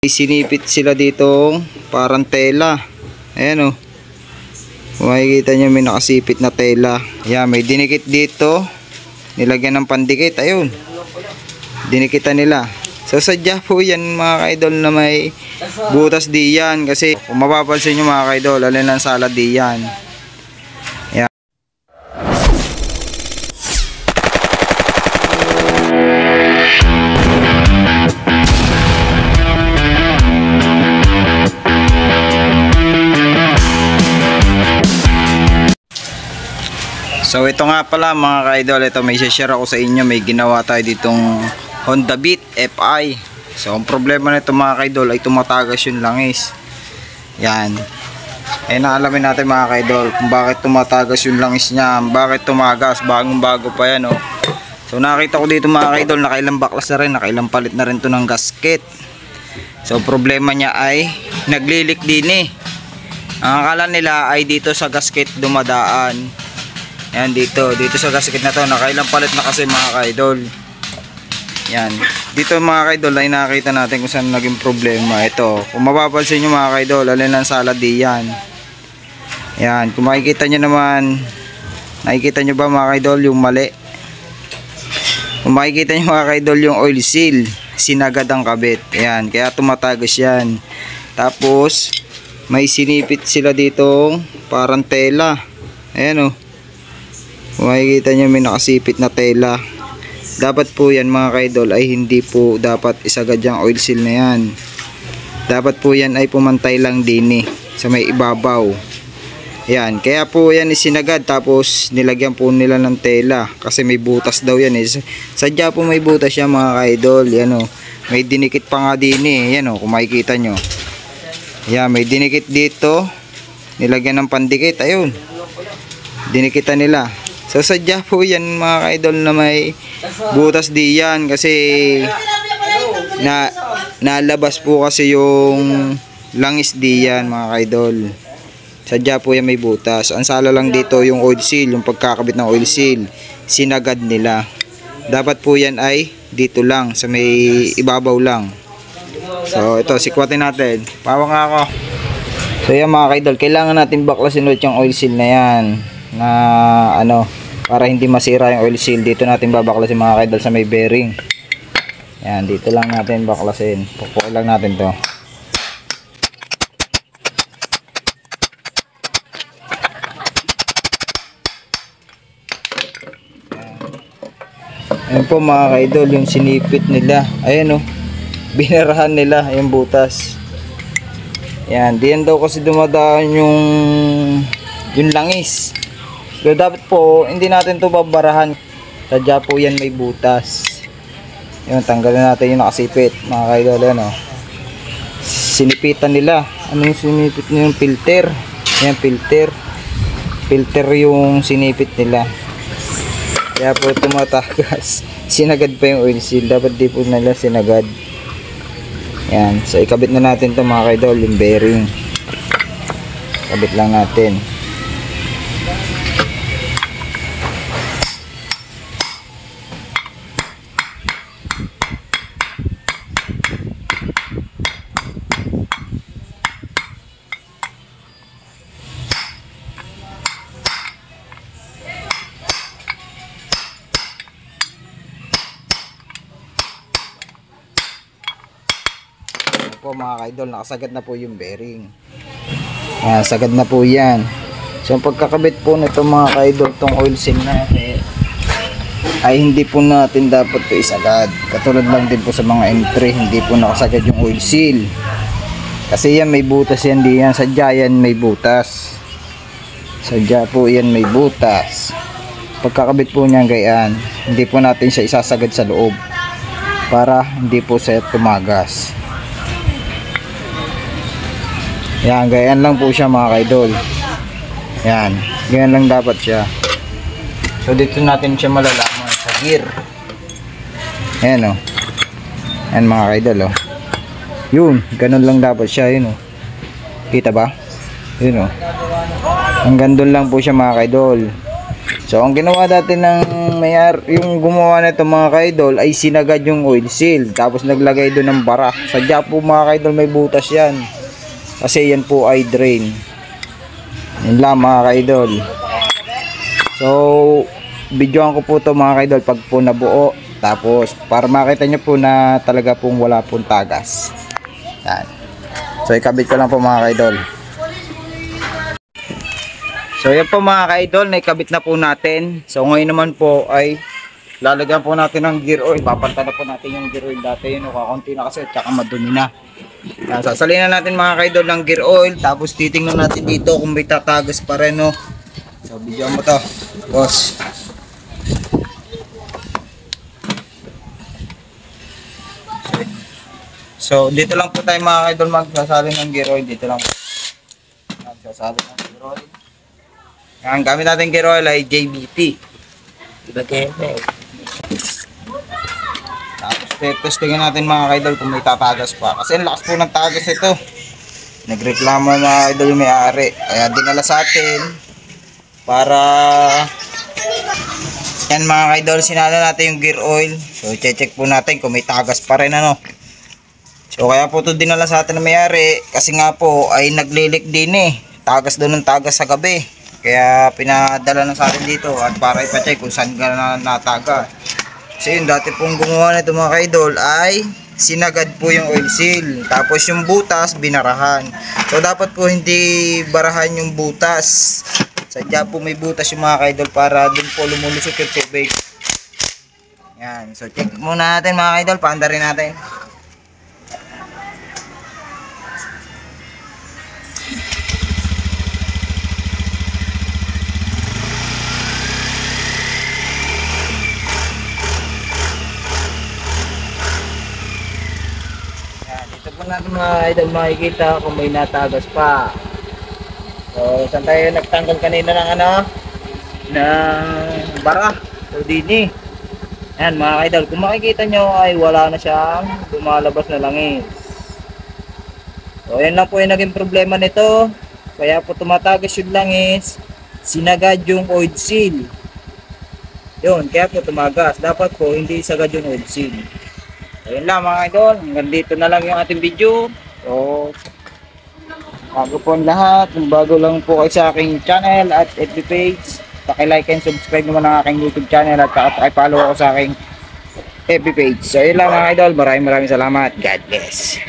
Sinipit sila dito parang tela. Ayan o. Kung makikita nyo may nakasipit na tela. Ayan, may dinikit dito. Nilagyan ng pandikit. Ayun. Dinikitan nila. So sadya po yan mga ka-idol na may butas diyan. Kasi kung mapapansin nyo mga ka-idol, alin ang salad diyan. Ayan. So ito nga pala mga ka-idol, ito may share ako sa inyo, may ginawa tayo ditong Honda Beat FI. So ang problema nito mga ka-idol ay tumatagas yung langis. Yan. Eh naalamin natin mga ka-idol kung bakit tumatagas yung langis niya, bakit tumagas, bagong bago pa yan oh. So nakita ko dito mga ka-idol, nakailang baklas na rin, nakailang palit na rin to ng gasket. So problema niya ay naglilik din eh. Ang akala nila ay dito sa gasket dumadaan. Yan dito sa gasket na to, nakailang palit na kasi mga ka-idol. Yan, dito mga ka-idol ay nakita natin kung saan naging problema. Ito, kung mapapansin nyo mga ka-idol, alin ang salad diyan. Yan, kung makikita nyo naman, nakikita nyo ba mga ka-idol yung mali? Kung makikita nyo mga ka-idol yung oil seal, sinagad ang kabit. Yan, kaya tumatagas yan. Tapos may sinipit sila dito parang tela. Ayan o. Kung makikita nyo may nakasipit na tela. Dapat po yan mga ka-idol ay hindi po dapat isagad yung oil seal na yan. Dapat po yan ay pumantay lang din sa may ibabaw. Yan, kaya po yan isinagad tapos nilagyan po nila ng tela kasi may butas daw yan eh. Sadya po may butas yan mga ka-idol. Yan o, may dinikit pa nga din eh. Yan o, kung makikita nyo. Yan, may dinikit dito. Nilagyan ng pandikit. Ayun, dinikitan nila. So sadya po yan mga ka-idol na may butas diyan kasi nalabas po kasi yung langis diyan mga ka-idol. Sadya po yan may butas. Ang sala lang dito yung oil seal, yung pagkakabit ng oil seal, sinagad nila. Dapat po yan ay dito lang sa may ibabaw lang. So ito, sikwatin natin. Pawang ako. So yan mga ka-idol, kailangan natin baklasin ulit yung oil seal na yan na ano, para hindi masira yung oil seal. Dito natin babaklasin mga ka-idol sa may bearing. Yan, dito lang natin baklasin. Pupuin lang natin to. Ayan po mga ka-idol, yung sinipit nila. Ayan o, binarahan nila yung butas. Yan, diyan daw kasi dumadaan yung langis. So dapat po hindi natin to babarahan. Sadya po yan may butas. Yun, tanggalin natin yung nakasipit mga ka-idol. Yan o, sinipitan nila. Ano yung sinipit nila? Yung filter. Yan, filter yung sinipit nila. Kaya po tumatagas. Sinagad pa yung oil seal. Dapat di po nila sinagad. Yan, so ikabit na natin to mga ka-idol, yung bearing. Kabit lang natin. Po mga ka-idol, nakasagad na po yung bearing. Sagad na po yan. So pagkakabit po nito mga ka-idol, tong oil seal natin ay hindi po natin dapat po isagad. Katulad lang din po sa mga M3, hindi po nakasagad yung oil seal kasi yan may butas yan diyan. Sadya yan may butas. Sadya po yan may butas. Pagkakabit po niyan gayaan, hindi po natin siya isasagad sa loob para hindi po siya tumagas. Yan, ganyan lang po siya mga ka-idol. Yan, ganyan lang dapat siya. So dito natin siya malalaman sa gear. Ayan o. Ayan mga ka-idol o. Yun, ganun lang dapat siya. Yun o. Kita ba? Yun o. Hanggang doon lang po siya mga ka-idol. So ang ginawa natin ng yung gumawa nito mga kaidol ay sinagad yung oil seal, tapos naglagay doon ng bara. Sadya po mga kaidol may butas yan, kasi yan po ay drain. Yun lang mga kaidol. So videoan ko po to mga kaidol pag po nabuo, tapos para makita nyo po na talaga pong wala pong tagas. Yan. So ikabit ko lang po mga kaidol. So yan po mga ka-idol, naikabit na po natin. So ngayon naman po ay lalagyan po natin ng gear oil. Papalitan na po natin yung gear oil. Dati yun, kakunti na kasi at saka madumi na. Yan, sasalin na natin mga ka-idol ng gear oil. Tapos titingnan natin dito kung may tatagas pa rin. No? So video mo to, boss. So dito lang po tayo mga ka-idol magsasalin ng gear oil. Dito lang po magsasalin ng gear oil. Ang gamit natin gear oil ay JBT. Tapos testingin natin mga kaidol kung may tatagas pa. Kasi ang lakas po ng tagas ito. Nagreklamo mga kaidol yung may-ari. Kaya dinala sa atin para yan mga kaidol, sinala natin yung gear oil. So check po natin kung may tagas pa rin ano. So kaya po ito dinala sa atin ng may-ari kasi nga po ay naglilik din eh. Tagas doon ng tagas sa gabi. Kaya pinadala na sa atin dito at para ipacheck kung saan ka na nataga. Kasi yung dati pong gumawa nito mga kaidol ay sinagad po yung oil seal. Tapos yung butas binarahan. So dapat po hindi barahan yung butas. Sadya po may butas yung mga kaidol para dun po lumulusot yung tubig. Yan. So check muna natin mga kaidol. Paanda rin natin. Natin mga idol makikita kung may natagas pa. So saan tayo nagtanggal kanina ng ano, ng bara o dini. Ayan mga idol, kung makikita nyo ay wala na siyang lumalabas na langis. So ayan lang po yung naging problema nito. Kaya po tumatagas yung langis, sinagad yung oil seal. Yun, kaya po tumagas. Dapat po hindi sagad yung oil seal. Ayun lang mga idol, hanggang dito na lang yung ating video. So, bago po ang lahat, kung bago lang po kayo sa aking channel at FB page, paki-like and subscribe naman ang aking YouTube channel at paki-follow ako sa aking FB page. So, ayun lang mga idol, maraming salamat. God bless.